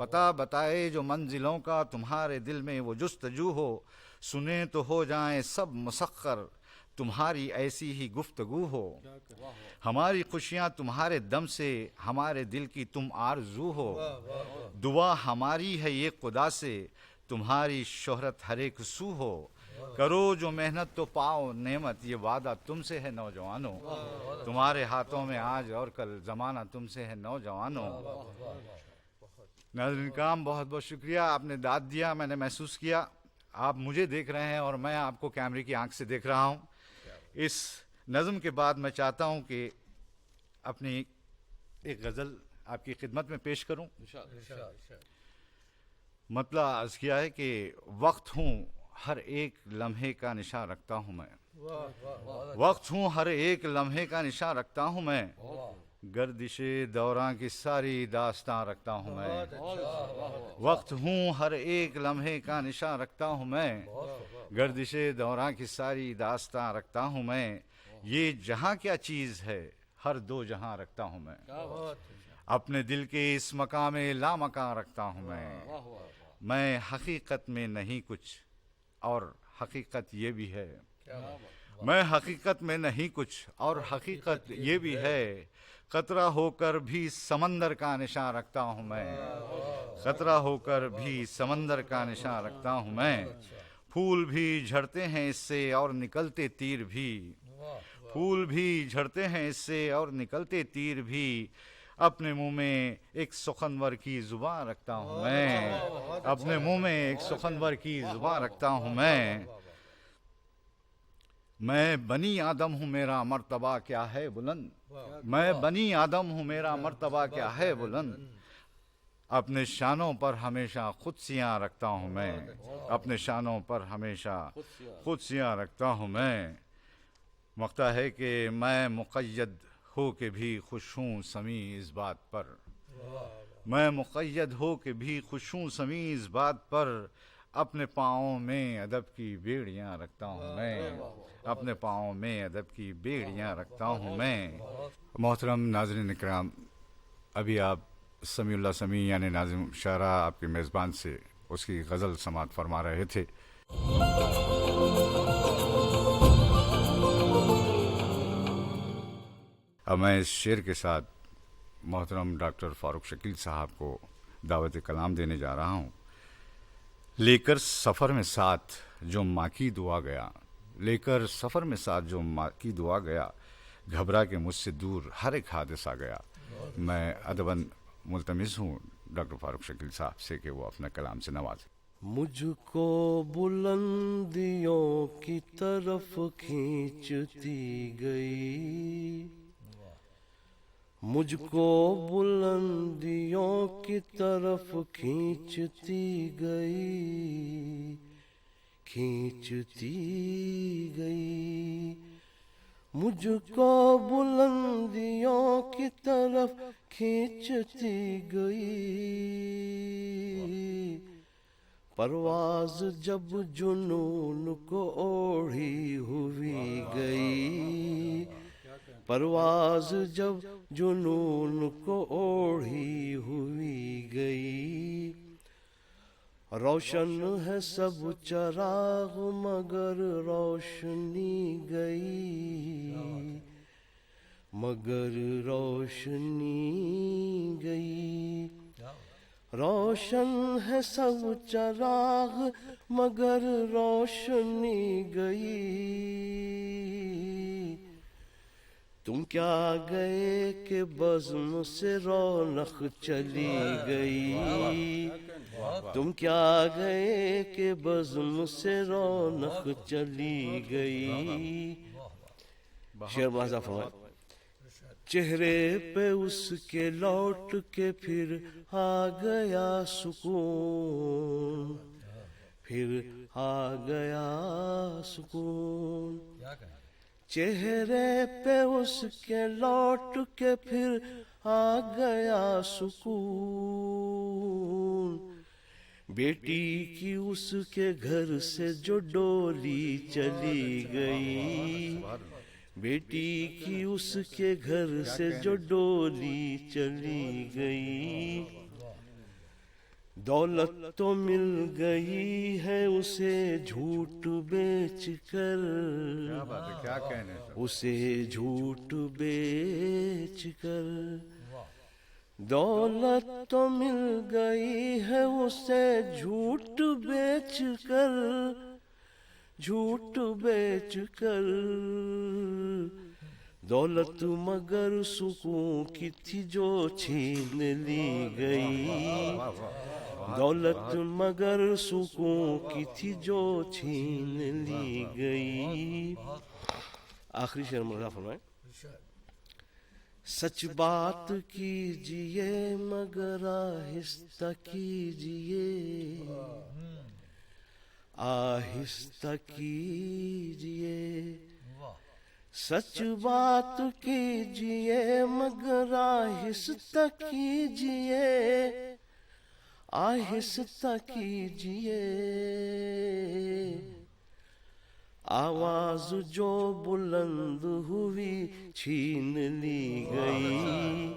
پتہ بتائے جو منزلوں کا تمہارے دل میں وہ جستجو ہو، سنیں تو ہو جائیں سب مسخر تمہاری ایسی ہی گفتگو ہو، ہماری خوشیاں تمہارے دم سے ہمارے دل کی تم آرزو ہو، دعا ہماری ہے یہ خدا سے تمہاری شہرت ہر ایک سو ہو، کرو جو محنت تو پاؤ نعمت یہ وعدہ تم سے ہے نوجوانوں، تمہارے ہاتھوں میں آج اور کل زمانہ تم سے ہے نوجوانوں۔ ناظرین کرام، بہت بہت شکریہ، آپ نے داد دیا، میں نے محسوس کیا آپ مجھے دیکھ رہے ہیں اور میں آپ کو کیمرے کی آنکھ سے دیکھ رہا ہوں۔ اس نظم کے بعد میں چاہتا ہوں کہ اپنی ایک غزل آپ کی خدمت میں پیش کروں۔ مطلع عرض کیا ہے کہ وقت ہوں ہر ایک لمحے کا نشاں رکھتا ہوں میں، وقت ہوں ہر ایک لمحے کا نشاں رکھتا ہوں میں، گردش دوراں کی ساری داستاں رکھتا ہوں میں، وقت ہوں ہر ایک لمحے کا نشاں رکھتا ہوں میں، گردش دوراں کی ساری داستاں رکھتا ہوں میں، یہ جہاں کیا چیز ہے ہر دو جہاں رکھتا ہوں میں، اپنے دل کے اس مقام لامکاں رکھتا ہوں میں حقیقت میں نہیں کچھ اور حقیقت یہ بھی ہے، میں حقیقت میں نہیں کچھ اور حقیقت یہ بھی ہے، قطرہ ہو کر بھی سمندر کا نشاں رکھتا ہوں میں، قطرہ ہو کر بھی سمندر کا نشاں رکھتا ہوں میں، پھول بھی جھڑتے ہیں اس سے اور نکلتے تیر بھی، پھول بھی جھڑتے ہیں اس سے اور نکلتے تیر بھی، اپنے منہ میں ایک سخنور کی زبان رکھتا ہوں میں، اپنے منہ میں ایک سخنور کی زبان رکھتا ہوں میں بنی آدم ہوں میرا مرتبہ کیا ہے بلند، میں بنی آدم ہوں میرا مرتبہ کیا ہے بلند، اپنے شانوں پر ہمیشہ قدسیاں رکھتا ہوں میں، اپنے شانوں پر ہمیشہ قدسیاں رکھتا ہوں میں، مقطع ہے کہ میں مقید ہو کے بھی خوش ہوں سمیع اس بات پر، میں مقید ہو کے بھی خوش ہوں سمیع اس بات پر، اپنے پاؤں میں ادب کی بیڑیاں رکھتا ہوں میں، اپنے پاؤں میں ادب کی بیڑیاں رکھتا ہوں میں۔ محترم ناظرین اکرام، ابھی آپ سمیع اللہ سمیع یعنی ناظم شاعرہ آپ کے میزبان سے اس کی غزل سماعت فرما رہے تھے۔ اب میں اس شعر کے ساتھ محترم ڈاکٹر فاروق شکیل صاحب کو دعوت کلام دینے جا رہا ہوں۔ لے کر سفر میں ساتھ جو ماں کی دعا گیا، لے کر سفر میں ساتھ جو ماں کی دعا گیا، گھبرا کے مجھ سے دور ہر ایک حادثہ گیا۔ میں ادباً ملتمس ہوں ڈاکٹر فاروق شکیل صاحب سے کہ وہ اپنا کلام سے نوازیں۔ مجھ کو بلندیوں کی طرف کھینچتی گئی، مجھ کو بلندیوں کی طرف کھینچتی گئی، کھینچتی گئی، مجھ کو بلندیوں کی طرف کھینچتی گئی، پرواز جب جنون کو اوڑھی ہوئی گئی، پرواز جب جنون کو اوڑھی ہوئی گئی، روشن ہے سب چراغ مگر روشنی گئی، مگر روشنی گئی، روشن ہے سب چراغ مگر روشنی گئی، تم کیا گئے کہ بزم سے رونق چلی گئی، تم کیا گئے کہ بزم سے رونق چلی گئی۔ شعر ملاحظہ فرمائیں۔ چہرے پہ اس کے لوٹ کے پھر آ گیا سکون، پھر آ گیا سکون، چہرے پہ اس کے لوٹ کے پھر آ گیا سکون، بیٹی کی اس کے گھر سے جو ڈولی چلی گئی، بیٹی کی اس کے گھر سے جو ڈولی چلی گئی، دولت تو مل گئی ہے اسے جھوٹ بیچ کر، کیا بات ہے، کیا کہنے ہیں سر. اسے جھوٹ بیچ کر. دولت تو مل گئی ہے اسے جھوٹ بیچ کر، جھوٹ بیچ کر. دولت مگر سکون کی تھی جو چھین لی گئی، دولت مگر سکون کی تھی جو چھین لی گئی. آخری شعر مرغا فرمائیں. سچ بات کیجئے مگر آہستہ کیجئے، آہستہ کیجئے. سچ بات کیجئے مگر آہستہ کیجئے، آہستہ کیجئے. آواز جو بلند ہوئی چھین لی گئی،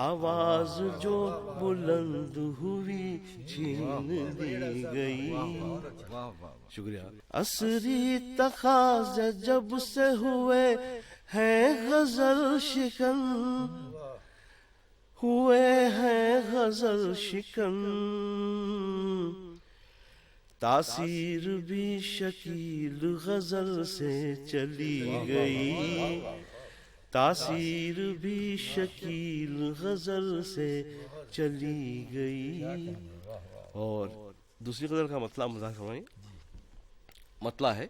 آواز جو بلند ہوئی چھین لی گئی. شکریہ. عصری تقاضے جب سے ہوئے ہیں غزل شکن، ہوئے ہیں غزل شکن. تاثیر بھی شکیل غزل سے چلی گئی، تاثیر بھی شکیل غزل سے چلی گئی. اور دوسری غزل کا مطلب مذاکرہ فرمائیں. مطلب ہے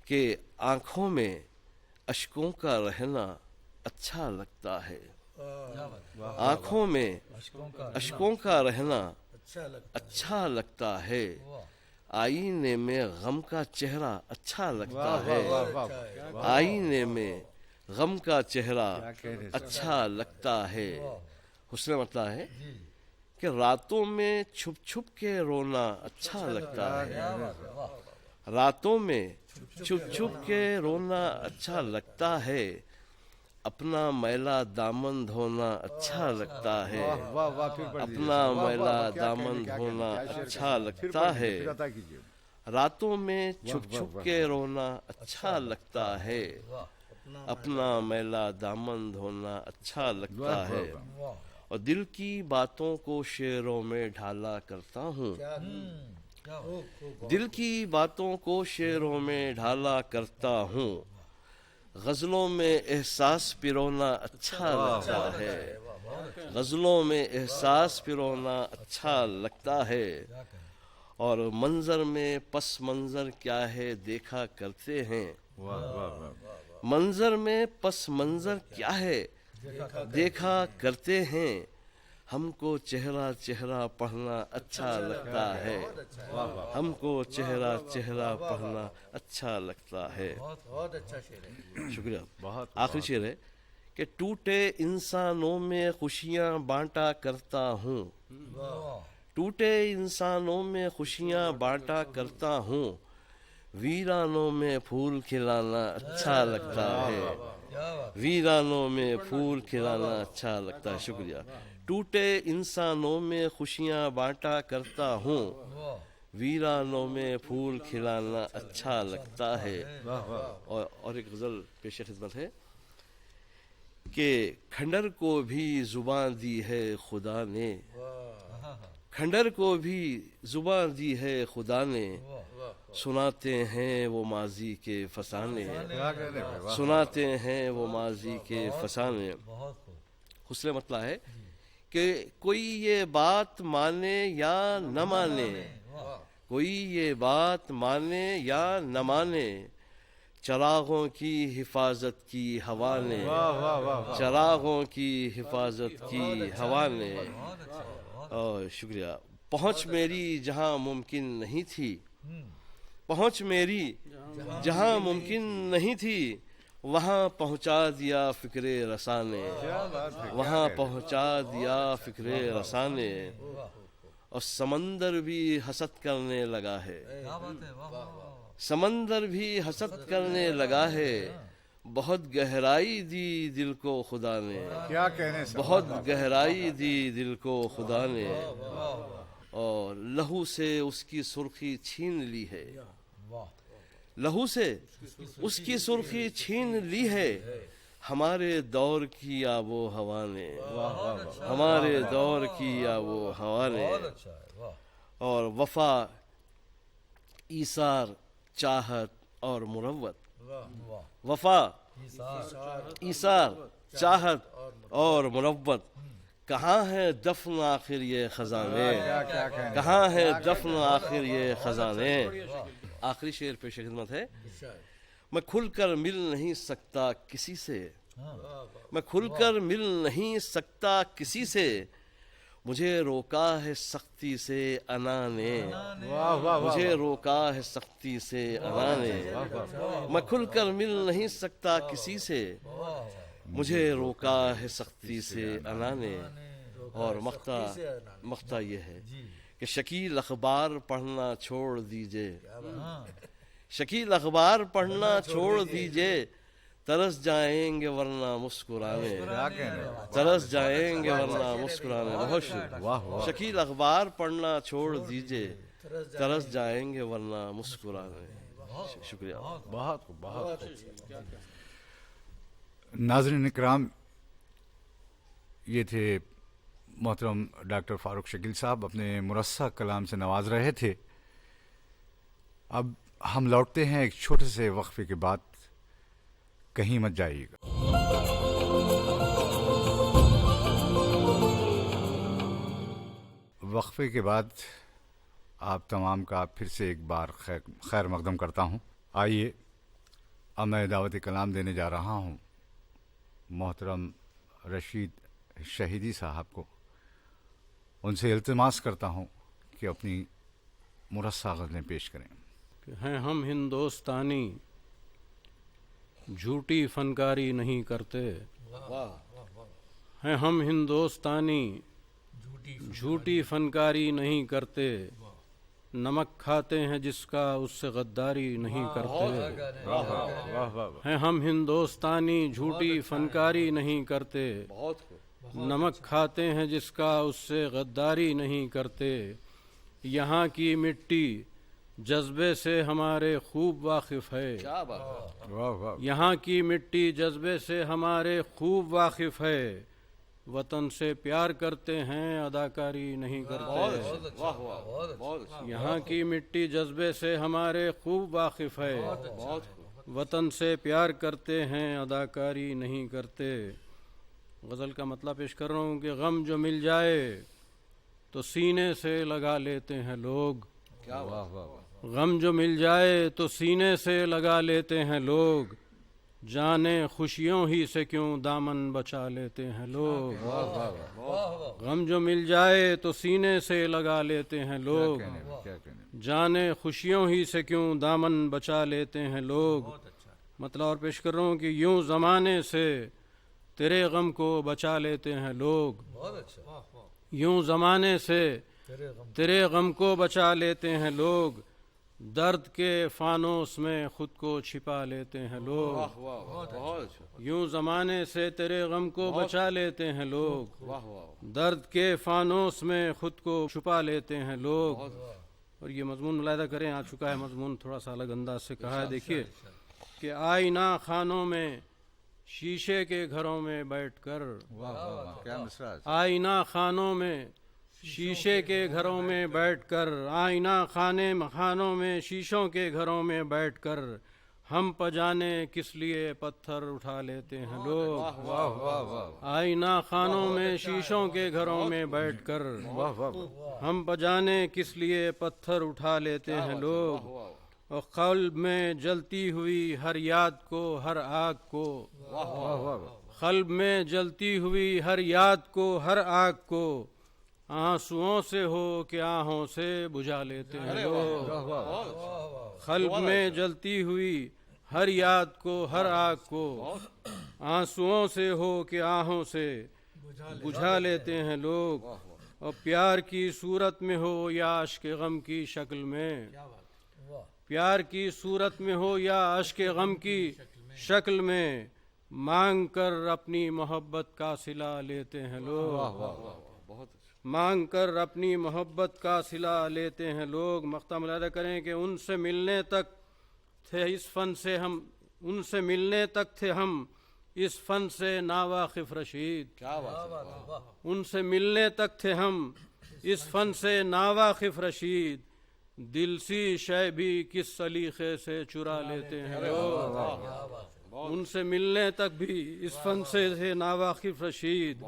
کہ آنکھوں میں اشکوں کا رہنا اچھا لگتا ہے، آنکھوں میں اشکوں کا رہنا اچھا لگتا ہے. آئینے میں غم کا چہرہ اچھا لگتا ہے، آئینے میں غم کا چہرہ اچھا لگتا ہے. حسن مطلب ہے کہ راتوں میں چھپ چھپ کے رونا اچھا لگتا ہے، راتوں میں چھپ چھپ کے رونا اچھا لگتا ہے. اپنا میلا دامن دھونا اچھا لگتا ہے، اپنا میلا دامن دھونا اچھا لگتا ہے. راتوں میں چھپ چھپ کے رونا اچھا لگتا ہے، اپنا میلا دامن دھونا اچھا لگتا ہے. اور دل کی باتوں کو شعروں میں ڈھالا کرتا ہوں، دل کی باتوں کو شعروں میں ڈھالا کرتا ہوں. غزلوں میں احساس پرونا اچھا لگتا ہے، غزلوں میں احساس پرونا اچھا لگتا ہے. اور منظر میں پس منظر کیا ہے دیکھا کرتے ہیں، منظر میں پس منظر کیا ہے دیکھا کرتے ہیں. ہم کو چہرہ چہرہ پڑھنا اچھا لگتا ہے، ہم کو چہرہ چہرہ پڑھنا اچھا لگتا ہے. شکریہ. آخری شعر ہے کہ ٹوٹے انسانوں میں خوشیاں بانٹا کرتا ہوں، ٹوٹے انسانوں میں خوشیاں بانٹا کرتا ہوں. ویرانوں میں پھول کھلانا اچھا لگتا ہے، ویرانوں میں پھول کھلانا اچھا لگتا ہے. شکریہ. ٹوٹے انسانوں میں خوشیاں بانٹا کرتا ہوں، ویرانوں میں پھول کھلانا اچھا لگتا ہے. اور ایک غزل پیش خدمت ہے کہ کھنڈر کو بھی زبان دی ہے خدا نے، کھنڈر کو بھی زبان دی ہے خدا نے. سناتے ہیں وہ ماضی کے فسانے، سناتے ہیں وہ ماضی کے فسانے. حسن مطلب ہے کہ کوئی یہ بات مانے یا نہ مانے، کوئی یہ بات مانے یا نہ مانے. چراغوں کی حفاظت کی ہوا نے، چراغوں کی حفاظت کی ہوا نے. شکریہ. پہنچ میری جہاں ممکن نہیں تھی، پہنچ میری جہاں ممکن نہیں تھی، وہاں پہنچا دیا فکر رساں نے، وہاں پہنچا دیا فکر رساں نے. اور سمندر بھی حسد کرنے لگا ہے، سمندر بھی حسد کرنے لگا ہے. بہت گہرائی دی دل کو خدا نے، کیا کہنے سے بہت گہرائی دی دل کو خدا نے، اور لہو سے اس کی سرخی چھین لی ہے، لہو سے اس کی سرخی چھین لی ہے، ہمارے دور کی آب و ہوا نے، ہمارے دور کی آب و ہوا نے، اور وفا، ایثار، چاہت اور مروت، وفا، ایثار، چاہت اور مروت، کہاں ہے دفن آخر یہ خزانے، کہاں ہے دفن آخر یہ خزانے۔ آخری شعر پیش خدمت ہے۔ میں کھل کر مل نہیں سکتا کسی سے، میں کھل کر مل نہیں سکتا کسی سے، مجھے روکا ہے سختی سے انا نے، مجھے روکا ہے سختی سے انا نے، میں کھل کر مل نہیں سکتا کسی سے، مجھے روکا ہے سختی سے انا نے۔ اور مقطع یہ ہے کہ شکیل اخبار پڑھنا چھوڑ دیجئے، شکیل اخبار پڑھنا چھوڑ دیجئے، ترس جائیں گے ورنہ مسکرانے، ترس جائیں گے ورنہ مسکرانے۔ بہت شکریہ۔ شکیل اخبار پڑھنا چھوڑ دیجئے، ترس جائیں گے ورنہ مسکرانے۔ شکریہ۔ بہت بہت ناظرین اکرام، یہ تھے محترم ڈاکٹر فاروق شکیل صاحب، اپنے مرصع کلام سے نواز رہے تھے۔ اب ہم لوٹتے ہیں ایک چھوٹے سے وقفے کے بعد، کہیں مت جائیے گا۔ وقفے کے بعد آپ تمام کا پھر سے ایک بار خیر مقدم کرتا ہوں۔ آئیے اب میں دعوت کلام دینے جا رہا ہوں محترم رشید شہیدی صاحب کو۔ ان سے التماس کرتا ہوں کہ اپنی مرصع غزلیں پیش کریں۔ ہیں ہم ہندوستانی، جھوٹی فنکاری نہیں کرتے، ہیں ہم ہندوستانی، جھوٹی فنکاری نہیں کرتے، نمک کھاتے ہیں جس کا اس سے غداری نہیں کرتے، ہیں ہم ہندوستانی، جھوٹی فنکاری نہیں کرتے، نمک کھاتے ہیں جس کا اس سے غداری نہیں کرتے، یہاں کی مٹی جذبے سے ہمارے خوب واقف ہے، یہاں کی مٹی جذبے سے ہمارے خوب واقف ہے، وطن سے پیار کرتے ہیں اداکاری نہیں کرتے، یہاں کی مٹی جذبے سے ہمارے خوب واقف ہے، وطن سے پیار کرتے ہیں اداکاری نہیں کرتے۔ غزل کا مطلب پیش کر رہا ہوں کہ غم جو مل جائے تو سینے سے لگا لیتے ہیں لوگ، غم جو مل جائے تو سینے سے لگا لیتے ہیں لوگ، جانے خوشیوں ہی سے کیوں دامن بچا لیتے ہیں لوگ، غم جو مل جائے تو سینے سے لگا لیتے ہیں لوگ، جانے خوشیوں ہی سے کیوں دامن بچا لیتے ہیں لوگ۔ مطلب اور پیش کر رہا ہوں کہ یوں زمانے سے تیرے غم کو بچا لیتے ہیں لوگ، یوں زمانے سے تیرے غم کو بچا لیتے ہیں لوگ، درد کے فانوس میں خود کو چھپا لیتے ہیں لوگ، یوں زمانے سے تیرے غم کو بچا لیتے ہیں لوگ، درد کے فانوس میں خود کو چھپا لیتے ہیں لوگ۔ اور یہ مضمون ملاحظہ کریں، آ چکا ہے مضمون تھوڑا سا الگ انداز سے کہا ہے۔ دیکھیے کہ آئینہ خانوں میں شیشے کے گھروں میں بیٹھ کر، آئینہ خانوں میں شیشے کے گھروں میں بیٹھ کر، آئینہ خانوں میں شیشوں کے گھروں میں بیٹھ کر، ہم پجانے کس لیے پتھر اٹھا لیتے ہیں لوگ، آئینہ خانوں میں شیشوں کے گھروں میں بیٹھ کر، ہم پجانے کس لیے پتھر اٹھا لیتے ہیں لوگ، اور قلب میں جلتی ہوئی ہر یاد کو، ہر آگ کو، قلب میں جلتی ہوئی ہر یاد کو، ہر آگ کو، آنسوؤں سے ہو کہ آہوں سے بجھا لیتے ہیں لوگ، قلب میں جلتی ہوئی ہر یاد کو، ہر آگ کو، آنسوؤں سے ہو کہ آہوں سے بجھا لیتے ہیں لوگ، اور پیار کی صورت میں ہو یا اشک غم کی شکل میں، پیار کی صورت میں ہو یا اشک غم کی شکل میں مانگ کر اپنی محبت کا صلہ لیتے ہیں لوگ، بہت اچھا، مانگ کر اپنی محبت کا صلہ لیتے ہیں لوگ۔ مقطع ملاحظہ کریں کہ ان سے ملنے تک تھے اس فن سے ہم، ان سے ملنے تک تھے ہم اس فن سے ناواقف رشید، کیا بات ہے، ان سے ملنے تک تھے ہم اس فن سے ناواقف رشید، دل سی شے بھی کس سلیقے سے چرا لیتے ہیں لوگ۔ ان سے ملنے تک بھی اس فن سے تھے ناواقف رشید،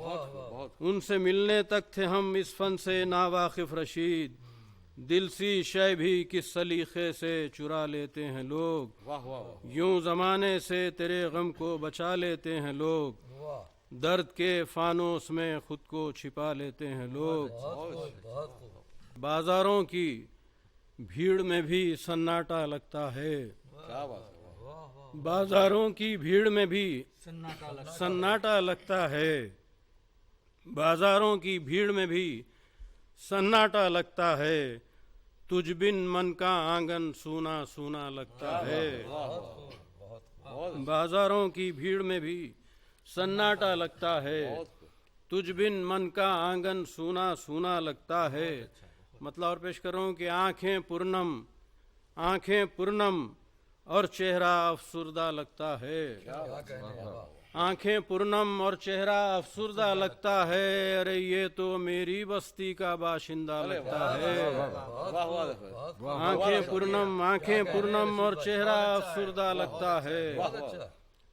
ان سے ملنے تک تھے ہم اس فن سے ناواقف رشید، دل سی شے بھی کس سلیقے سے چرا لیتے ہیں لوگ۔ واہ واہ، یوں زمانے سے تیرے غم کو بچا لیتے ہیں لوگ، درد کے فانوس میں خود کو چھپا لیتے ہیں لوگ۔ بازاروں کی بھیڑ میں بھی سناٹا لگتا ہے، کیا بات ہے، بازاروں کی بھیڑ میں بھی سناٹا لگتا ہے، بازاروں کی بھیڑ میں بھی سناٹا لگتا ہے، تجھ بن من کا آنگن سونا سونا لگتا ہے۔ بازاروں کی بھیڑ میں بھی سناٹا لگتا ہے، تجھ بن من کا آنگن سونا سونا لگتا ہے۔ مطلب اور پیش کروں کہ آنکھیں پرنم اور چہرہ افسردہ لگتا ہے، آنکھیں پرنم اور چہرہ افسردہ لگتا ہے، ارے یہ تو میری بستی کا باشندہ لگتا ہے۔ آنکھیں پرنم اور چہرہ افسردہ لگتا ہے،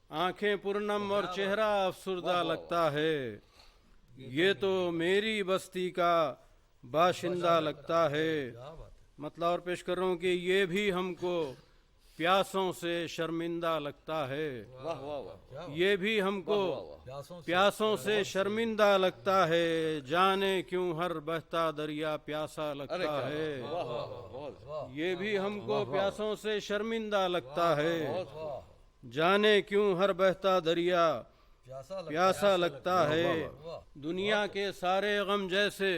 آنکھیں پرنم اور چہرہ افسردہ لگتا ہے، یہ تو میری بستی کا باشندہ لگتا ہے۔ مطلب اور پیش کر رہا ہوں کہ یہ بھی ہم کو پیاسوں سے شرمندہ لگتا ہے، یہ بھی ہم کو پیاسوں سے شرمندہ لگتا ہے، جانے کیوں ہر بہتا دریا پیاسا لگتا ہے، یہ بھی ہم کو پیاسوں سے شرمندہ لگتا ہے، جانے کیوں ہر بہتا دریا پیاسا لگتا ہے۔ دنیا کے سارے غم جیسے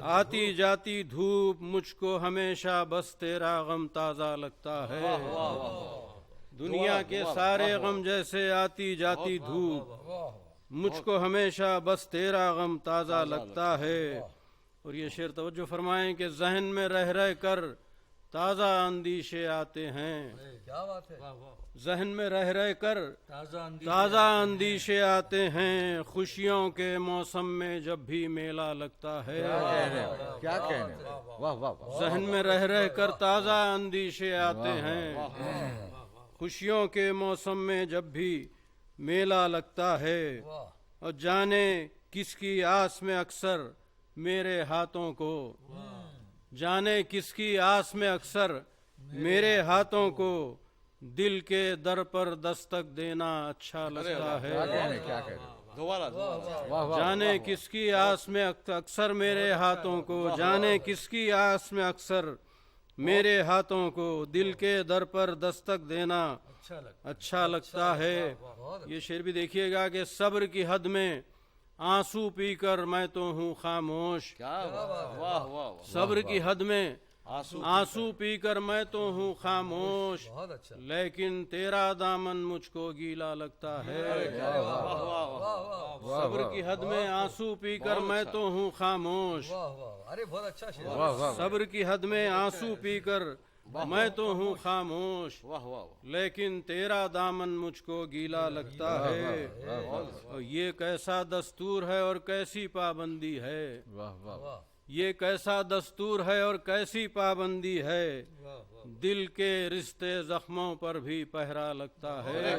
آتی جاتی دھوپ، مجھ کو ہمیشہ بس تیرا غم تازہ لگتا ہے، دنیا کے سارے غم جیسے آتی جاتی دھوپ، مجھ کو ہمیشہ بس تیرا غم تازہ لگتا ہے۔ اور یہ شعر توجہ فرمائیں کہ ذہن میں رہ کر تازہ اندیشے آتے ہیں، ذہن میں رہ کر تازہ اندیشے آتے ہیں، خوشیوں کے موسم میں جب بھی میلہ لگتا ہے، کیا کہنے، واہ واہ واہ، ذہن میں رہ کر تازہ اندیشے آتے ہیں، خوشیوں کے موسم میں جب بھی میلہ لگتا ہے، اور جانے کس کی آس میں اکثر میرے ہاتھوں کو، جانے کس کی آس میں اکثر میرے ہاتھوں کو، دل کے در پر دستک دینا اچھا لگتا ہے، کیا کہنے، دوبارہ جانے کس کی آس میں اکثر میرے ہاتھوں کو، جانے کس کی آس میں اکثر میرے ہاتھوں کو، دل کے در پر دستک دینا اچھا لگتا ہے۔ یہ شعر بھی دیکھیے گا کہ صبر کی حد میں آنسو پی کر میں تو ہوں خاموش، کیا واہ واہ، صبر کی حد میں آنسو پی کر میں تو ہوں خاموش، لیکن تیرا دامن مجھ کو گیلا لگتا ہے، صبر کی حد میں آنسو پی کر میں تو ہوں خاموش، صبر کی حد میں آنسو پی کر میں تو ہوں خاموش، لیکن تیرا دامن مجھ کو گیلا لگتا ہے۔ اور یہ کیسا دستور ہے اور کیسی پابندی ہے، یہ کیسا دستور ہے اور کیسی پابندی ہے، دل کے رشتے زخموں پر بھی پہرا لگتا ہے،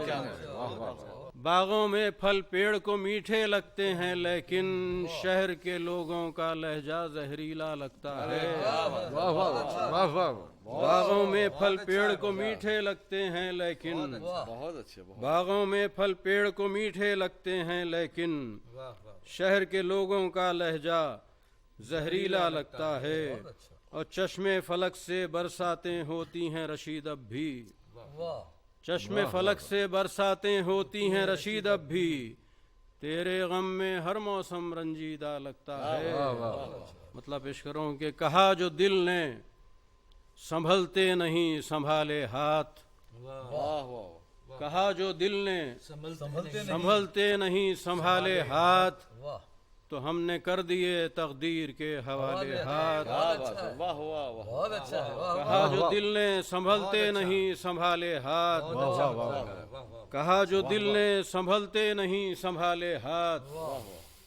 باغوں میں پھل پیڑ کو میٹھے لگتے ہیں، لیکن شہر کے لوگوں کا لہجہ زہریلا لگتا ہے، باغوں میں پھل پیڑ کو میٹھے لگتے ہیں، لیکن بہت اچھے، باغوں میں پھل پیڑ کو میٹھے لگتے ہیں، لیکن شہر کے لوگوں کا لہجہ زہریلا لگتا ہے، اور چشمے فلک سے برساتیں ہوتی ہیں رشید اب بھی، چشمے فلک سے برساتیں ہوتی ہیں رشید اب بھی، تیرے غم میں ہر موسم رنجیدہ لگتا ہے۔ مطلب پیش کروں کہ کہا جو دل نے سنبھلتے نہیں سنبھالے ہاتھ، کہا جو دل نے سنبھلتے نہیں سنبھالے ہاتھ تو ہم نے کر دیے تقدیر کے حوالے ہاتھ. واہ واہ واہ. کہا جو دل نے سنبھلتے نہیں سنبھالے ہاتھ. کہا جو دل نے سنبھلتے نہیں سنبھالے ہاتھ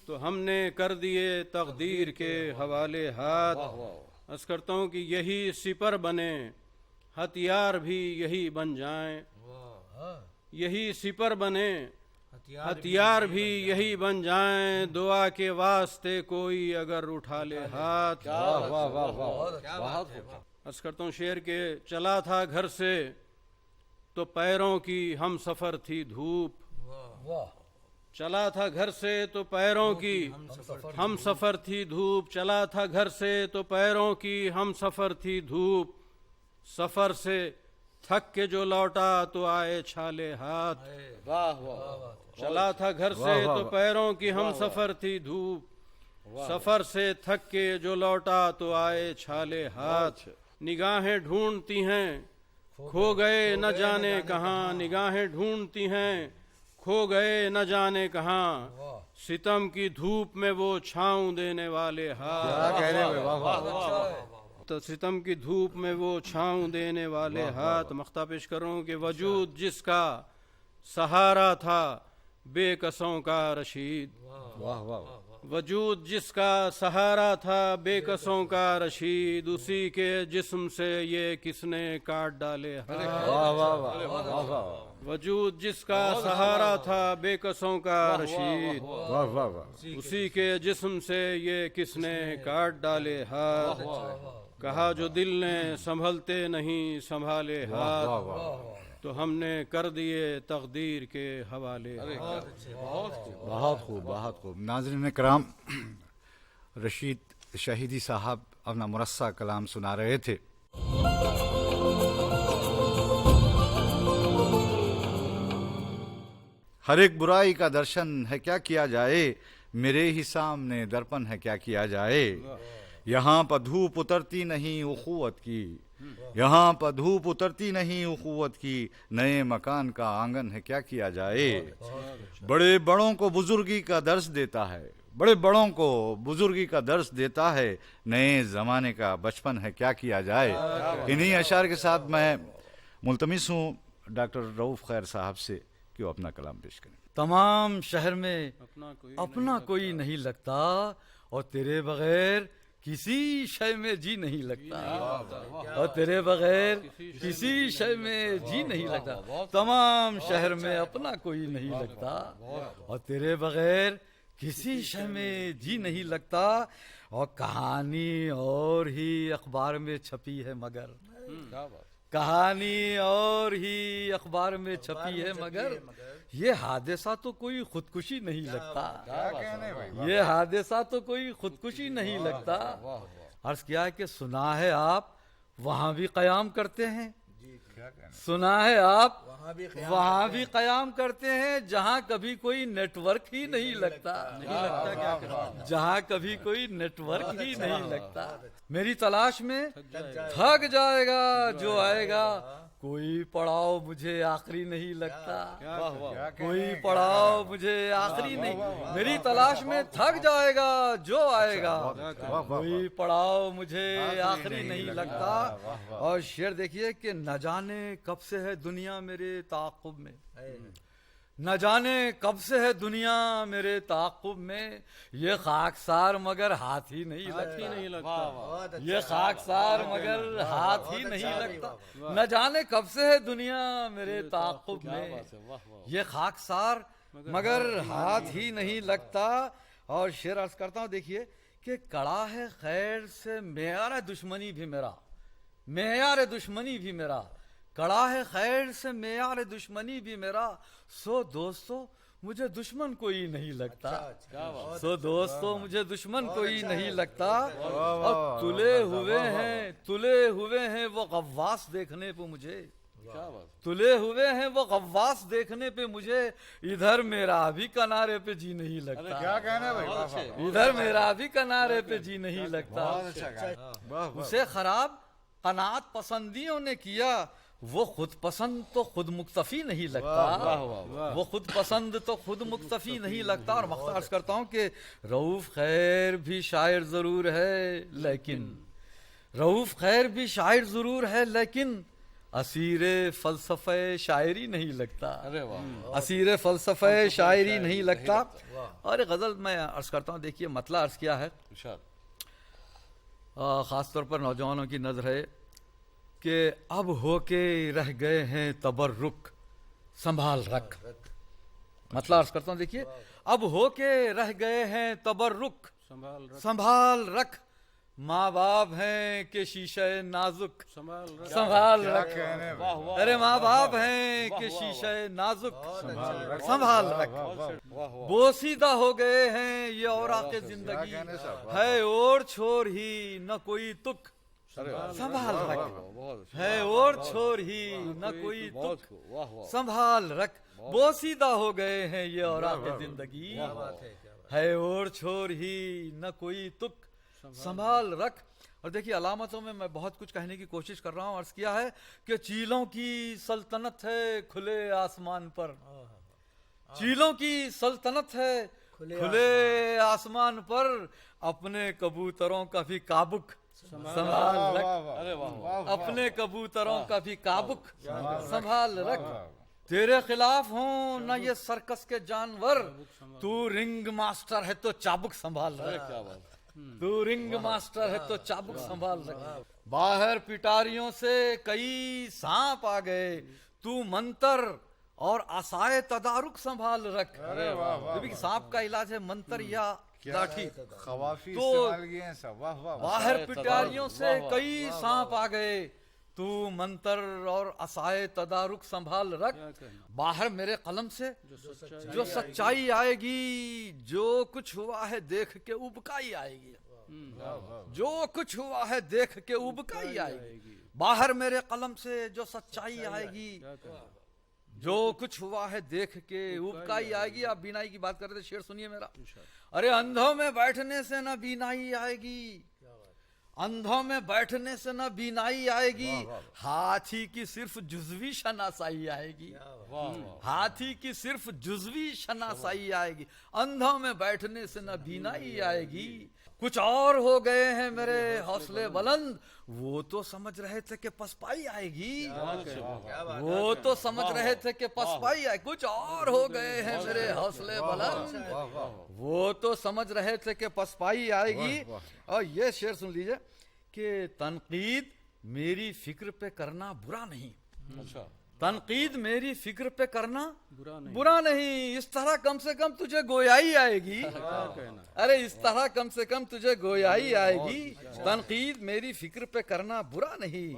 تو ہم نے کر دیے تقدیر کے حوالے ہاتھ. عرض کرتا ہوں کہ یہی سپر بنے ہتھیار بھی یہی بن جائیں. یہی سپر بنے ہتھیار بھی یہی بن جائیں. دعا کے واسطے کوئی اگر اٹھا لے ہاتھ. عرض کرتا ہوں شعر کے چلا تھا گھر سے تو پیروں کی ہم سفر تھی دھوپ. چلا تھا گھر سے تو پیروں کی ہم سفر تھی دھوپ. چلا تھا گھر سے تو پیروں کی ہم سفر تھی دھوپ. سفر سے تھک کے جو لوٹا تو آئے چھالے ہاتھ. واہ واہ. چلا تھا گھر سے تو پیروں کی ہم سفر تھی دھوپ. سفر سے تھک کے جو لوٹا تو آئے چھالے ہاتھ. نگاہیں ڈھونڈتی ہیں کھو گئے نہ جانے کہاں. نگاہیں ڈھونڈتی ہیں کھو گئے نہ جانے کہاں. ستم کی دھوپ میں وہ چھاؤں دینے والے ہاتھ. تو ستم کی دھوپ میں وہ چھاؤں دینے والے ہاتھ. مختہ پیش کروں کہ وجود جس کا سہارا تھا بے کسوں کا رشید. وجود جس کا سہارا تھا بے کسوں کا رشید. اسی کے جسم سے یہ کس نے کاٹ ڈالے ہاتھ. وجود جس کا سہارا تھا بے کسوں کا رشید. اسی کے جسم سے یہ کس نے کاٹ ڈالے ہاتھ. کہا جو دل نے سنبھلتے نہیں سنبھالے ہاتھ تو ہم نے کر دیے تقدیر کے حوالے. بہت خوب بہت خوب. ناظرین کرام، رشید شہیدی صاحب اپنا مرصع کلام سنا رہے تھے. ہر ایک برائی کا درشن ہے کیا کیا جائے، میرے ہی سامنے درپن ہے کیا کیا جائے. یہاں پر دھوپ اترتی نہیں اخوت کی، یہاں پر دھوپ اترتی نہیں اخوت کی. نئے مکان کا آنگن ہے کیا کیا جائے. بڑے بڑوں کو بزرگی کا درس دیتا ہے، بڑے بڑوں کو بزرگی کا درس دیتا ہے. نئے زمانے کا بچپن ہے کیا کیا جائے. انہی اشعار کے ساتھ میں ملتمس ہوں ڈاکٹر رؤف خیر صاحب سے کہ وہ اپنا کلام پیش کریں. تمام شہر میں اپنا کوئی نہیں لگتا اور تیرے بغیر کسی شے میں جی نہیں لگتا. اور تیرے بغیر کسی شے میں جی نہیں لگتا. تمام شہر میں اپنا کوئی نہیں لگتا اور تیرے بغیر کسی شے میں جی نہیں لگتا. اور کہانی اور ہی اخبار میں چھپی ہے مگر کہانی اور ہی اخبار میں چھپی ہے مگر یہ حادثہ تو کوئی خودکشی نہیں لگتا. یہ حادثہ تو کوئی خودکشی نہیں لگتا. عرض کیا ہے کہ سنا ہے آپ وہاں بھی قیام کرتے ہیں. سنا ہے آپ وہاں بھی قیام کرتے ہیں جہاں کبھی کوئی نیٹ ورک ہی نہیں لگتا. جہاں کبھی کوئی نیٹ ورک ہی نہیں لگتا. میری تلاش میں تھک جائے گا جو آئے گا. کوئی پڑاؤ مجھے آخری نہیں لگتا. کوئی پڑاؤ مجھے آخری نہیں. میری تلاش میں تھک جائے گا جو آئے گا. کوئی پڑاؤ مجھے آخری نہیں لگتا. اور شعر دیکھیے کہ نہ جانے کب سے ہے دنیا میرے تعاقب میں. نہ جانے کب سے ہے دنیا میرے تعاقب میں. یہ خاکسار مگر ہاتھ ہی نہیں لگتا. یہ خاکسار مگر ہاتھ ہی نہیں لگتا. نہ جانے کب سے ہے دنیا میرے تعاقب میں. یہ خاکسار مگر ہاتھ ہی نہیں لگتا. اور شعر عرض کرتا ہوں دیکھیے کہ کڑا ہے خیر سے معیار دشمنی بھی میرا. معیار دشمنی بھی میرا. کڑا ہے خیر سے معیار دشمنی بھی میرا. سو دوستو مجھے دشمن کوئی نہیں لگتا. سو دوستو مجھے دشمن کوئی نہیں لگتا. اور تلے ہوئے ہیں وہ غواص دیکھنے پہ مجھے. تلے ہوئے ہیں وہ غواص دیکھنے پہ مجھے. ادھر میرا بھی کنارے پہ جی نہیں لگتا. ادھر میرا بھی کنارے پہ جی نہیں لگتا. اسے خراب قناعت پسندیوں نے کیا وہ خود پسند تو خود مکتفی نہیں لگتا، وہ خود پسند تو خود مکتفی نہیں لگتا. اور مختصر عرض کرتا ہوں کہ رؤوف خیر بھی شاعر ضرور ہے لیکن رؤوف خیر بھی شاعر ضرور ہے لیکن اسیر فلسفہ شاعری نہیں لگتا، اسیر فلسفہ شاعری نہیں لگتا. اور ایک غزل میں عرض کرتا ہوں، دیکھیے مطلب عرض کیا ہے، خاص طور پر نوجوانوں کی نظر ہے کہ اب ہو کے رہ گئے ہیں تبرک سنبھال رکھ. مطلب عرض کرتا ہوں، دیکھیے اب ہو کے رہ گئے ہیں تبرک سنبھال رکھ، ماں باپ ہیں کہ شیشہ نازک سنبھال رکھ. ارے ماں باپ ہیں کہ شیشہ نازک سنبھال رکھ. بوسیدہ ہو گئے ہیں یہ اوراق زندگی، ہے اور چھوڑ ہی نہ کوئی تک سنبھال رکھ، ہے اور چھوڑ ہی نہ کوئی تک سنبھال رکھ. بوسیدہ ہو گئے ہیں یہ اوراق زندگی، ہے اور چھوڑ ہی نہ کوئی تک سنبھال رکھ. اور دیکھیے علامتوں میں بہت کچھ کہنے کی کوشش کر رہا ہوں. عرض کیا ہے کہ چیلوں کی سلطنت ہے کھلے آسمان پر، چیلوں کی سلطنت ہے کھلے آسمان پر، اپنے کبوتروں کا بھی کابک سنبھال رکھ، اپنے کبوتروں کا بھی کابک سنبھال رکھ. تیرے خلاف ہوں نہ یہ سرکس کے جانور، تو رنگ ماسٹر ہے تو چابک سنبھال رکھ، تو رنگ ماسٹر ہے تو چابک سنبھال رکھ. باہر پٹاریوں سے کئی سانپ آ گئے، تو منتر اور عصائے تدارک سنبھال رکھ. کیونکہ سانپ کا علاج ہے منتر یا لاٹھی. تو باہر پٹاریوں سے کئی سانپ آ گئے، تو منتر اور عصائے تدارک سنبھال رکھ. باہر میرے قلم سے جو سچائی آئے گی، جو کچھ ہوا ہے دیکھ کے ابکائی آئے گی، جو کچھ ہوا ہے دیکھ کے ابکائی آئے گی. باہر میرے قلم سے جو سچائی آئے گی، جو کچھ ہوا ہے دیکھ کے ابکائی آئے گی. آپ بینائی کی بات کر رہے تھے، شعر سنیے میرا. ارے اندھوں میں بیٹھنے سے نہ بینائی آئے گی، اندھوں میں بیٹھنے سے نہ بینائی آئے گی، ہاتھی کی صرف جزوی شناسائی آئے گی، ہاتھی کی صرف جزوی شناسائی آئے گی. اندھوں میں بیٹھنے سے نہ بینائی آئے گی. کچھ اور ہو گئے ہیں میرے حوصلے بلند، وہ تو سمجھ رہے تھے کہ پسپائی آئے گی، وہ تو سمجھ رہے تھے کہ پسپائی آئے. کچھ اور ہو گئے ہیں میرے حوصلے بلند، وہ تو سمجھ رہے تھے کہ پسپائی آئے گی. اور یہ شعر سن لیجئے کہ تنقید میری فکر پہ کرنا برا نہیں، تنقید میری فکر پہ کرنا برا نہیں. اس طرح کم سے کم تجھے گویائی آئے گی، ارے اس طرح کم سے کم تجھے گویائی آئے گی. تنقید میری فکر پہ کرنا برا نہیں،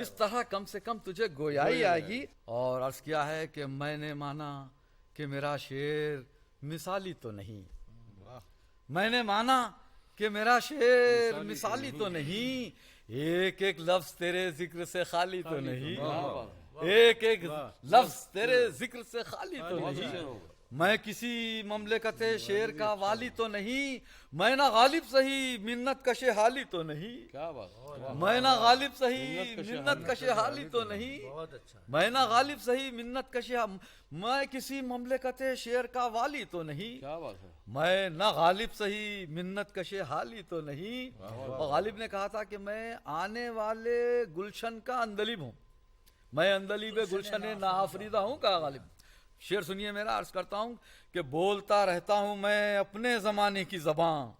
اس طرح کم سے کم تجھے گویائی آئے گی. اور عرض کیا ہے کہ میں نے مانا کہ میرا شعر مثالی تو نہیں، میں نے مانا کہ میرا شعر مثالی تو نہیں، ایک ایک لفظ تیرے ذکر سے خالی تو نہیں، ایک ایک لفظ تیرے ذکر سے خالی تو نہیں. میں کسی مملکت شعر کا والی تو نہیں، میں نہ غالب سہی منت کش حالی تو نہیں، میں نہ غالب سہی منت کش حالی تو نہیں، میں نہ غالب سہی منت کش، میں کسی مملکت شعر کا والی تو نہیں، میں نہ غالب سہی منت کش حالی تو نہیں. اور غالب نے کہا تھا کہ میں آنے والے گلشن کا اندلیب ہوں، میں اندلیب گلشن ناآفریدہ ہوں. کہا غالب. شعر سنیے میرا. عرض کرتا ہوں کہ بولتا رہتا ہوں میں اپنے زمانے کی زبان،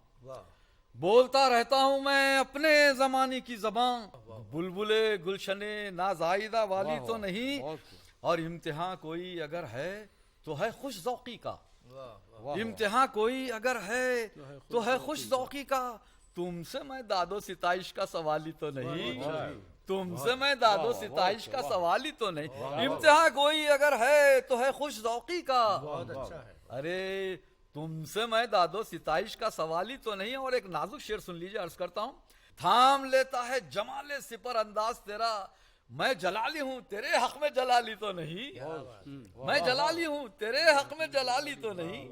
بولتا رہتا ہوں میں اپنے زمانے کی زبان، بلبل گلشن نازائیدہ والی تو نہیں، اور امتحان کوئی اگر ہے تو ہے خوش ذوقی کا، امتحان کوئی اگر ہے تو ہے خوش ذوقی کا. تم سے میں داد و ستائش کا سوالی تو نہیں، تم سے میں داد و ستائش کا سوال ہی تو نہیں، امتحان کوئی اگر ہے تو ہے خوش ذوقی کا. ارے تم سے میں داد و ستائش کا سوال ہی تو نہیں. اور ایک نازک شعر سن لیجیے. عرض کرتا ہوں، تھام لیتا ہے جمال سپر انداز تیرا، میں جلالی ہوں تیرے حق میں جلالی تو نہیں، میں جلالی ہوں تیرے حق میں جلالی تو نہیں.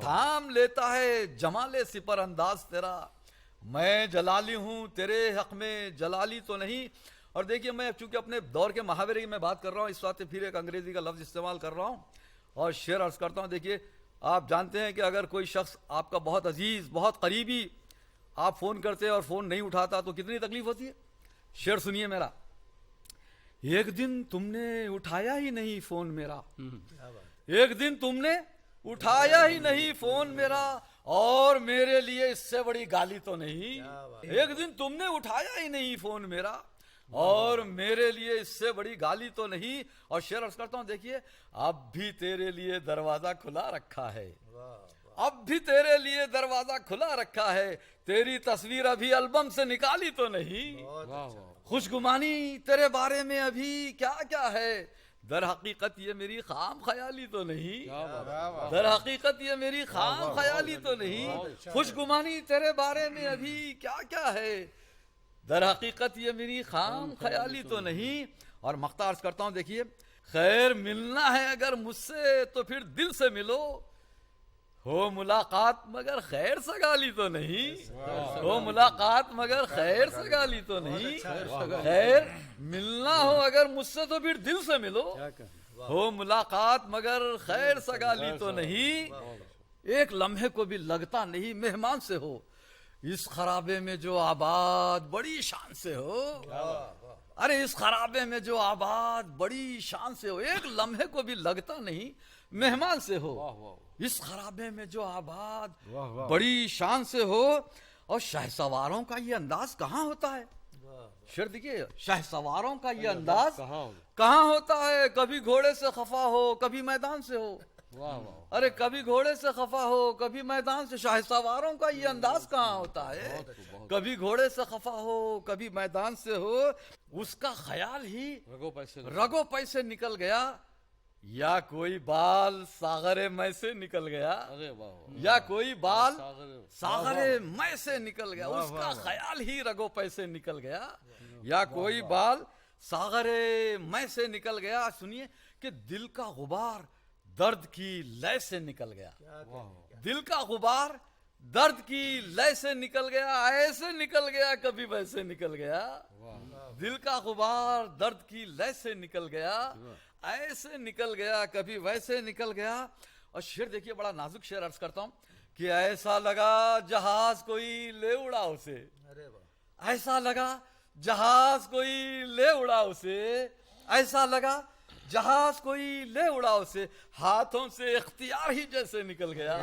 تھام لیتا ہے جمال سپر انداز تیرا، میں جلالی ہوں تیرے حق میں جلالی تو نہیں. اور دیکھیے میں چونکہ اپنے دور کے محاورے کی میں بات کر رہا ہوں، اس وقت پھر ایک انگریزی کا لفظ استعمال کر رہا ہوں اور شعر عرض کرتا ہوں. دیکھیے آپ جانتے ہیں کہ اگر کوئی شخص آپ کا بہت عزیز بہت قریبی آپ فون کرتے اور فون نہیں اٹھاتا تو کتنی تکلیف ہوتی ہے. شعر سنیے میرا. ایک دن تم نے اٹھایا ہی نہیں فون میرا، ایک دن تم نے اٹھایا ہی نہیں فون میرا، اور میرے لیے اس سے بڑی گالی تو نہیں. ایک دن تم نے اٹھایا ہی نہیں فون میرا اور میرے لیے اس سے بڑی گالی تو نہیں. اور شعر عرض کرتا ہوں دیکھیے اب بھی تیرے لیے دروازہ کھلا رکھا ہے، اب بھی تیرے لیے دروازہ کھلا رکھا ہے، تیری تصویر ابھی البم سے نکالی تو نہیں. خوشگمانی تیرے بارے میں ابھی کیا کیا ہے، در حقیقت یہ میری خام خیالی تو نہیں، در حقیقت یہ میری خام خیالی تو نہیں. خوشگمانی تیرے بارے میں ابھی کیا کیا ہے، در حقیقت یہ میری خام خیالی تو نہیں. اور مقطع عرض کرتا ہوں دیکھیے. خیر ملنا ہے اگر مجھ سے تو پھر دل سے ملو، ہو ملاقات مگر خیر سگالی تو نہیں، ہو ملاقات مگر خیر سگالی تو نہیں. خیر ملنا ہو اگر مجھ سے تو پھر دل سے ملو، ہو ملاقات مگر خیر سگالی تو نہیں. ایک لمحے کو بھی لگتا نہیں مہمان سے ہو، اس خرابے میں جو آباد بڑی شان سے ہو. ارے اس خرابے میں جو آباد بڑی شان سے ہو، ایک لمحے کو بھی لگتا نہیں مہمان سے ہو، اس خرابے میں جو آباد بڑی شان سے ہو. اور شہ سواروں کا یہ انداز کہاں ہوتا ہے. شعر دیکھیے شہ سواروں کا یہ انداز کہاں ہوتا ہے، کبھی گھوڑے سے خفا ہو کبھی میدان سے ہو. ارے کبھی گھوڑے سے خفا ہو کبھی میدان سے، شاہ سواروں کا یہ انداز کہاں ہوتا ہے، کبھی گھوڑے سے خفا ہو کبھی میدان سے ہو. اس کا خیال ہی رگو پیسے نکل گیا، یا کوئی بال ساغر میں سے نکل گیا، یا کوئی بال ساغر میں سے نکل گیا. اس کا خیال ہی رگو پیسے نکل گیا، یا کوئی بال ساغر میں سے نکل گیا. سنیے کہ دل کا غبار درد کی لے سے نکل گیا، دل کا غبار درد کی لے سے نکل گیا، ایسے نکل گیا کبھی ویسے نکل گیا. دل کا غبار درد کی لے سے نکل گیا، ایسے نکل گیا کبھی ویسے نکل گیا. اور شعر دیکھیے بڑا نازک شعر عرض کرتا ہوں کہ ایسا لگا جہاز کوئی لے اڑا اسے، ایسا لگا جہاز کوئی لے اڑا اسے، ایسا لگا جہاز کوئی لے اڑا اسے، ہاتھوں سے اختیار ہی جیسے نکل گیا،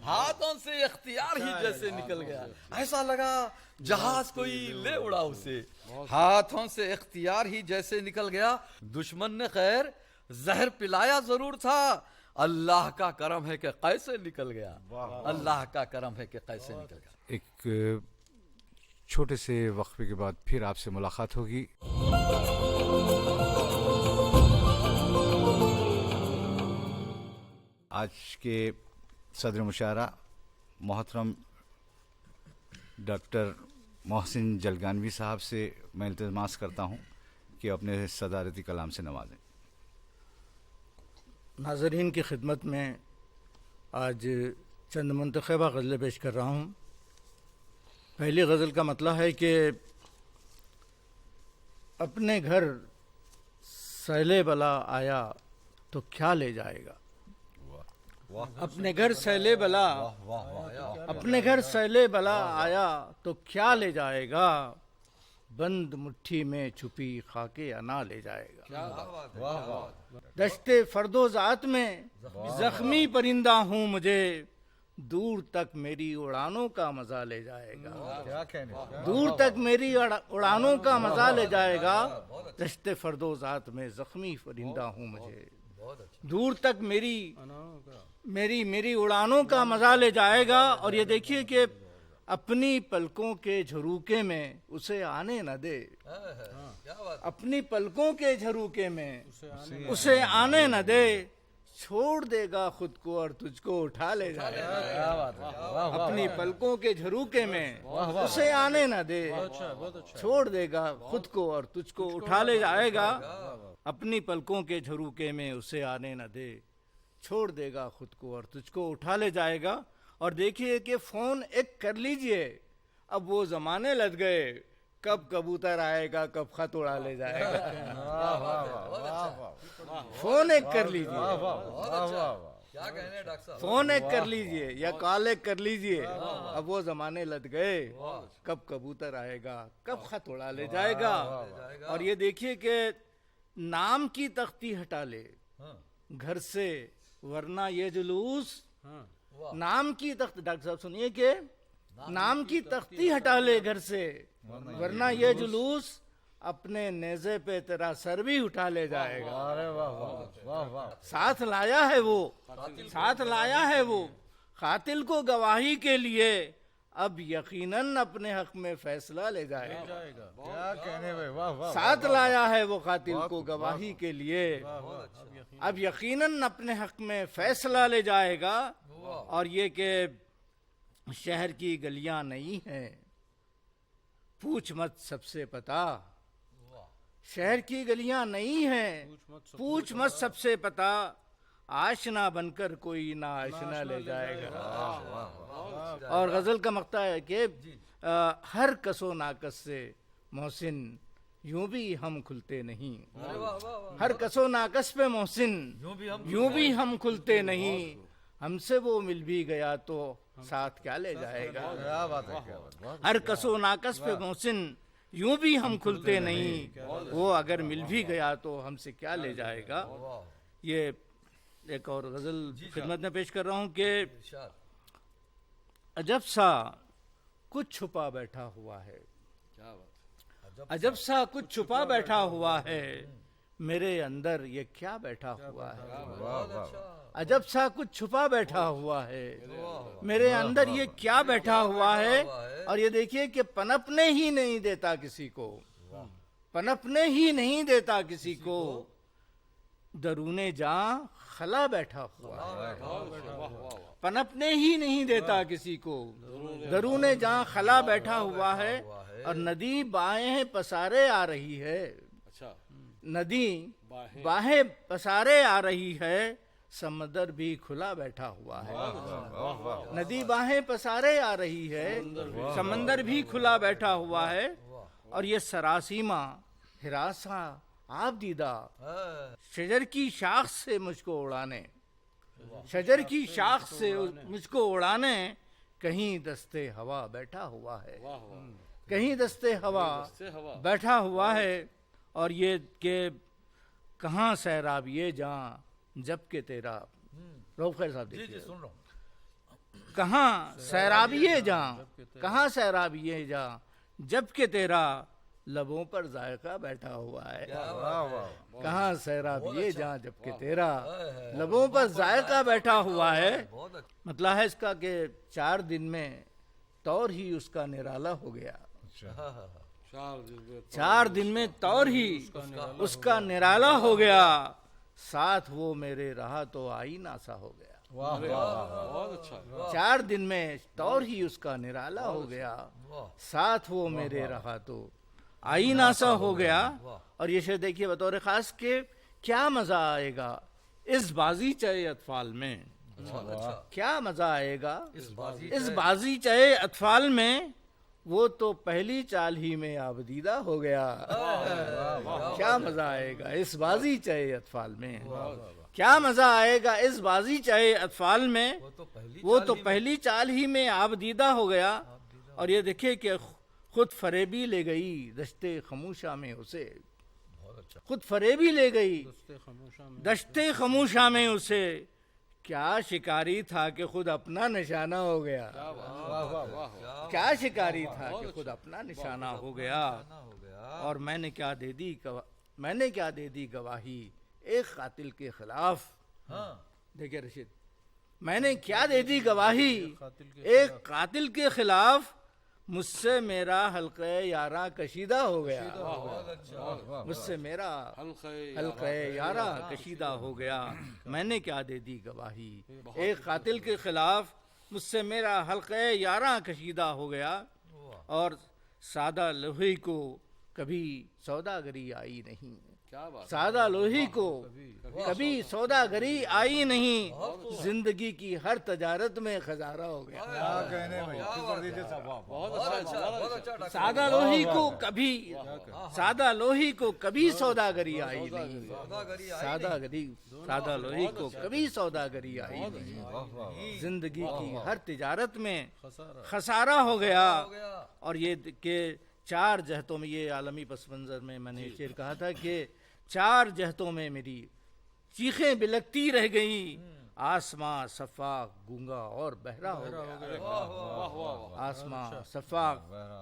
ہاتھوں سے اختیار ہی جیسے نکل گیا. ایسا لگا جہاز کوئی لے اڑا اسے، ہاتھوں سے اختیار ہی جیسے نکل گیا. دشمن نے خیر زہر پلایا ضرور تھا، اللہ کا کرم ہے کہ کیسے نکل گیا، اللہ کا کرم ہے کہ کیسے نکل گیا. ایک چھوٹے سے وقفے کے بعد پھر آپ سے ملاقات ہوگی. آج کے صدر مشاعرہ محترم ڈاکٹر محسن جلگانوی صاحب سے میں التماس کرتا ہوں کہ اپنے صدارتی کلام سے نوازیں. ناظرین کی خدمت میں آج چند منتخبہ غزلیں پیش کر رہا ہوں. پہلی غزل کا مطلب ہے کہ اپنے گھر سیلے بلا آیا تو کیا لے جائے گا، اپنے گھر سیلے بلا، اپنے گھر سیلے بلا آیا تو کیا لے جائے گا، بند مٹھی میں چھپی خاکے انا لے جائے گا. دشت فرد و ذات میں زخمی پرندہ ہوں مجھے، دور تک میری اڑانوں کا مزہ لے جائے گا، دور تک میری اڑانوں کا مزہ لے جائے گا. دشت فرد و ذات میں زخمی پرندہ ہوں مجھے، دور تک میری اڑانوں کا مزہ لے جائے گا. اور یہ دیکھیے کہ اپنی پلکوں کے جھروکے میں اسے آنے نہ دے، اپنی پلکوں کے جھروکے میں اسے آنے نہ دے، چھوڑ دے گا خود کو اور تجھ کو اٹھا لے جائے گا. اپنی پلکوں کے جھروکے میں اسے آنے نہ دے، چھوڑ دے گا خود کو اور تجھ کو اٹھا لے جائے گا. اپنی پلکوں کے جھروکے میں اسے آنے نہ دے، چھوڑ دے گا خود کو اور تجھ کو اٹھا لے جائے گا. اور دیکھیے کہ فون ایک کر لیجئے، اب وہ زمانے لگ گئے کب کبوتر آئے گا کب خط اڑا لے جائے گا. فون ایک کر لیجیے, کیا کہنے ڈاکٹر صاحب. فون ایک کر لیجئے یا کال ایک کر لیجئے. اب وہ زمانے لد گئے, کب کبوتر آئے گا کب خط اڑا لے جائے گا. اور یہ دیکھیے کہ نام کی تختی ہٹا لے گھر سے ورنہ یہ جلوس. نام کی تختی, ڈاکٹر صاحب سنیے کہ نام کی تختی ہٹا لے گھر سے ورنہ یہ جلوس, اپنے نیزے پہ تیرا سر بھی اٹھا لے جائے گا. ساتھ لایا ہے وہ, ساتھ لایا ہے وہ قاتل کو گواہی کے لیے, اب یقیناً اپنے حق میں فیصلہ لے جائے گا. ساتھ لایا ہے وہ قاتل کو گواہی کے لیے, اب یقیناً اپنے حق میں فیصلہ لے جائے گا. اور یہ کہ شہر کی گلیاں نہیں ہیں, پوچھ مت سب سے پتا. شہر کی گلیاں نہیں ہیں, پوچھ مت سب سے پتا. آشنا بن کر کوئی نا آشنا لے جائے گا. اور غزل کا مقطع ہے کہ ہر کس و ناکس سے محسن یوں بھی ہم کھلتے نہیں. ہر کس و ناکس پہ محسن یوں بھی ہم کھلتے نہیں. ہم سے وہ مل بھی گیا تو ساتھ کیا لے جائے گا. ہر کس و ناکس پہ محسن یوں بھی ہم کھلتے نہیں, وہ اگر مل بھی گیا تو ہم سے کیا لے جائے گا. یہ ایک اور غزل خدمت میں پیش کر رہا ہوں کہ عجب سا کچھ چھپا بیٹھا ہوا ہے, عجب سا کچھ چھپا بیٹھا ہوا ہے, میرے اندر یہ کیا بیٹھا ہوا ہے. عجب سا کچھ چھپا بیٹھا ہوا ہے, میرے اندر یہ کیا بیٹھا ہوا ہے. اور یہ دیکھیے کہ پنپنے ہی نہیں دیتا کسی کو, پنپنے ہی نہیں دیتا کسی کو, درون جاں خلا بیٹھا ہوا ہے. پنپنے ہی نہیں دیتا کسی کو, درون جاں خلا بیٹھا ہوا ہے. اور ندی باہیں پسارے آ رہی ہے, ندی باہیں پسارے آ رہی ہے, سمندر بھی کھلا بیٹھا ہوا ہے. ندی باہیں پسارے آ رہی ہے, سمندر بھی کھلا بیٹھا ہوا ہے. اور یہ سراسیمہ ہراساں آپ دیدہ, شجر کی شاخ سے مجھ کو اڑانے, شجر کی شاخ سے مجھ کو اڑانے, کہیں دستے ہوا بیٹھا ہوا ہے, کہیں دستے ہوا بیٹھا ہوا ہے. اور یہ کہ کہاں سیراب یہ جاں جب کہ تیرا, روب خیر صاحب دیکھیے, سن رہا ہوں. کہاں سیرابیے جاں, کہاں سیرابیے جاں جب کہ تیرا لبوں پر ذائقہ بیٹھا ہوا ہے. کہاں سیرابیے جاں جب کہ تیرا لبوں پر ذائقہ بیٹھا ہوا ہے. مطلب ہے اس کا کہ 4 دن میں طور ہی اس کا نرالا ہو گیا. 4 دن میں طور ہی اس کا نرالا ہو گیا, ساتھ وہ میرے رہا تو آئینہ سا ہو گیا. 4 دن میں طور ہی اس کا نرالا ہو گیا, ساتھ وہ میرے رہا تو آئینہ سا ہو گیا. اور یہ شعر دیکھیے بطور خاص کہ کیا مزہ آئے گا اس بازی چہے اطفال میں, کیا مزہ آئے گا اس بازی چہے اطفال میں, وہ تو پہلی چال ہی میں آبدیدہ ہو گیا. کیا مزہ آئے گا اس بازی چہے اطفال میں, کیا مزہ آئے گا اس بازی چہے اطفال میں, وہ تو پہلی چال ہی میں آبدیدہ ہو گیا. اور یہ دیکھیں کہ خود فریبی لے گئی دشتے خموشہ میں اسے, خود فریبی لے گئی دشتے خموشہ میں اسے, کیا شکاری تھا کہ خود اپنا نشانہ ہو گیا. کیا شکاری تھا کہ خود اپنا نشانہ ہو گیا. اور میں نے کیا دے دی گواہی ایک قاتل کے خلاف. دیکھیں رشید, میں نے کیا دے دی گواہی ایک قاتل کے خلاف, مجھ سے میرا حلقہ یاراں کشیدہ ہو گیا. مجھ سے میرا حلقہ یاراں کشیدہ ہو گیا. میں نے کیا دے دی گواہی ایک قاتل کے خلاف, مجھ سے میرا حلقہ یاراں کشیدہ ہو گیا. اور سادہ لوہی کو کبھی سوداگری آئی نہیں, سادہ لوہی کو کبھی سوداگری آئی نہیں، زندگی کی ہر تجارت میں خسارہ ہو گیا۔ سادہ لوہی کو کبھی سوداگری آئی نہیں، سادہ لوہی کو کبھی سوداگری آئی نہیں، زندگی کی ہر تجارت میں خسارہ ہو گیا۔ اور یہ کہ 4 جہتوں میں، یہ عالمی پس منظر میں میں نے شعر کہا تھا کہ 4 جہتوں میں میری چیخیں بلکتی رہ گئیں، آسماں صفاق گونگا اور بہرا ہو گیا، آسماں صفاق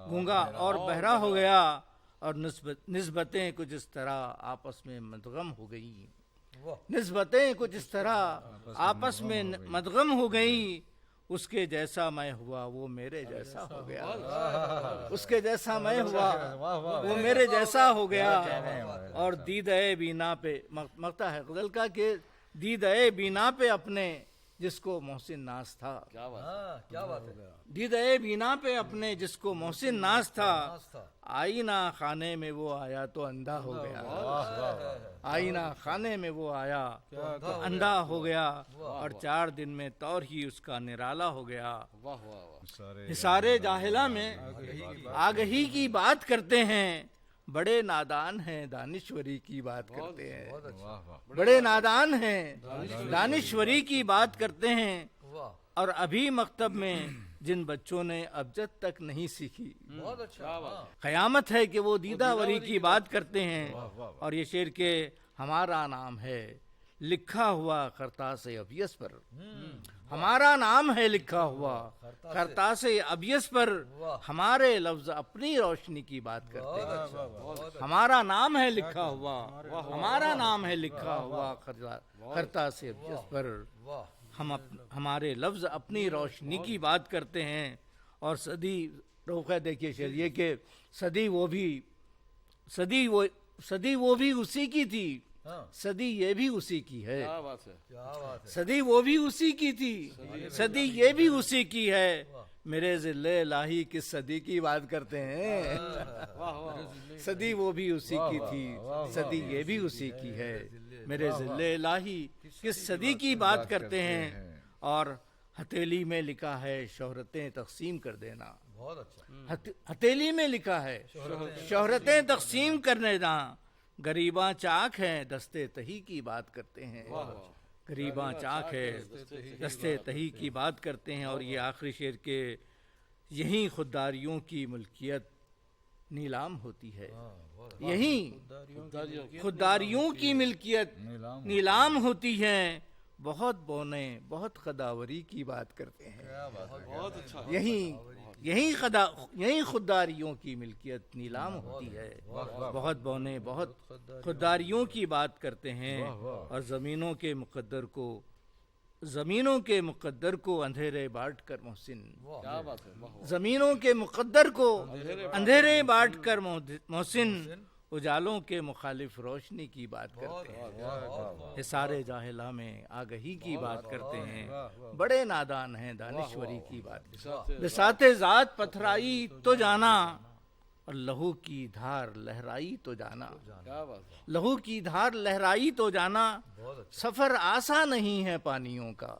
گونگا اور بہرا ہو گیا، اور نسبتیں کچھ اس طرح آپس میں مدغم ہو گئیں، نسبتیں کچھ اس طرح آپس میں مدغم ہو گئیں، اس کے جیسا میں ہوا وہ میرے جیسا ہو گیا، اس کے جیسا میں ہوا وہ میرے جیسا ہو گیا۔ اور دیدہ بینا پہ مقطع ہے غزل کا کہ دیدہ بینا پہ اپنے جس کو محسن ناز تھا، دیدہ بینا پہ اپنے جس کو محسن ناز تھا، آئینہ خانے میں وہ آیا تو اندھا ہو گیا، آئینہ خانے میں وہ آیا تو اندھا ہو گیا، اور 4 دن میں طور ہی اس کا نرالا ہو گیا۔ حصار جاہلہ میں آگہی کی بات کرتے ہیں، بڑے نادان ہیں دانشوری کی بات کرتے ہیں، بڑے نادان ہیں دانشوری کی بات کرتے ہیں، اور ابھی مکتب میں جن بچوں نے ابجد تک نہیں سیکھی، قیامت ہے کہ وہ دیدہ وری کی بات کرتے ہیں۔ اور یہ شعر کہ ہمارا نام ہے لکھا ہوا کرتاس ابیس پر، ہمارا نام ہے لکھا ہوا کرتاس ابیس پر، ہمارے لفظ اپنی روشنی کی بات کرتے ہیں، ہمارا نام ہے لکھا ہوا، ہمارا نام ہے لکھا ہوا کرتاس ابیس پر، ہمارے لفظ اپنی روشنی کی بات کرتے ہیں۔ اور صدی روکہ دیکھیے شعر یہ کہ صدی وہ بھی اسی کی تھی، صدی یہ بھی اسی کی ہے، صدی وہ بھی اسی کی تھی، صدی یہ بھی اسی کی ہے، میرے ذل الہی کس صدی کی بات کرتے ہیں، صدی وہ بھی اسی کی تھی، صدی یہ بھی اسی کی ہے، میرے ذل الہی کس صدی کی بات کرتے ہیں۔ اور ہتھیلی میں لکھا ہے شہرتیں تقسیم کر دینا، ہتھیلی میں لکھا ہے شہرتیں تقسیم کرنے دینا، غریباں چاک ہیں دستے تہی کی بات کرتے ہیں، غریباں چاک ہے دستے تہی کی بات کرتے ہیں۔ اور یہ آخری شعر کے یہیں خودداریوں کی ملکیت نیلام ہوتی ہے، یہیں خودداریوں کی ملکیت نیلام ہوتی ہے، بہت بونے بہت خداوری کی بات کرتے ہیں، یہیں خودداریوں کی ملکیت نیلام ہوتی ہے، بہت بونے بہت خودداریوں کی بات کرتے ہیں، اور زمینوں کے مقدر کو اندھیرے بانٹ کر محسن، زمینوں کے مقدر کو اندھیرے بانٹ کر محسن، اجالوں کے مخالف روشنی کی بات کرتے ہیں، حصار جاہلہ میں آگہی کی بات کرتے ہیں، بڑے نادان ہیں دانشوری کی بات، بساط ذات پتھرائی تو جانا، اور لہو کی دھار لہرائی تو جانا، لہو کی دھار لہرائی تو جانا، سفر آسان نہیں ہے پانیوں کا،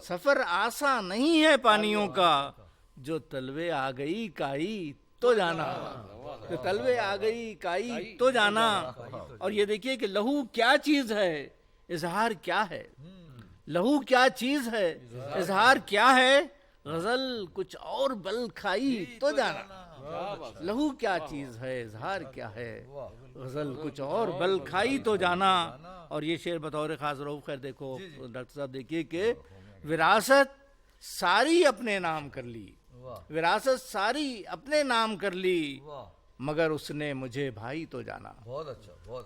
سفر آسان نہیں ہے پانیوں کا، جو تلوے آ گئی کائی تو جانا، جو تلوے آ گئی کائی تو جانا۔ اور یہ دیکھیے کہ لہو کیا چیز ہے، اظہار کیا ہے، لہو کیا چیز ہے، اظہار کیا ہے، غزل کچھ اور بل کھائی تو جانا، لہو کیا چیز ہے، اظہار کیا ہے، غزل کچھ اور بل کھائی تو جانا۔ اور یہ شعر بطور خاص رؤف خیر دیکھو ڈاکٹر صاحب دیکھیے کہ وراثت ساری اپنے نام کر لی، وراثت ساری اپنے نام کر لی، مگر اس نے مجھے بھائی تو جانا،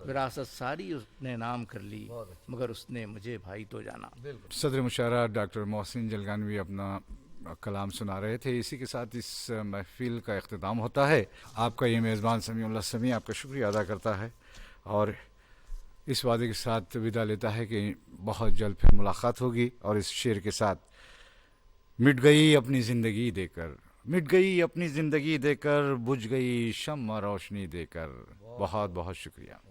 وراثت ساری اس نے نام کر لی، مگر اس نے مجھے بھائی تو جانا۔ صدر مشاعرہ ڈاکٹر محسن جلگانوی اپنا کلام سنا رہے تھے، اسی کے ساتھ اس محفل کا اختتام ہوتا ہے۔ آپ کا یہ میزبان سمیع اللہ سمیع آپ کا شکریہ ادا کرتا ہے، اور اس وعدے کے ساتھ وداع لیتا ہے کہ بہت جلد پھر ملاقات ہوگی، اور اس شعر کے ساتھ مٹ گئی اپنی زندگی دے کر، مٹ گئی اپنی زندگی دے کر، بجھ گئی شمع روشنی دے کر۔ بہت بہت شکریہ۔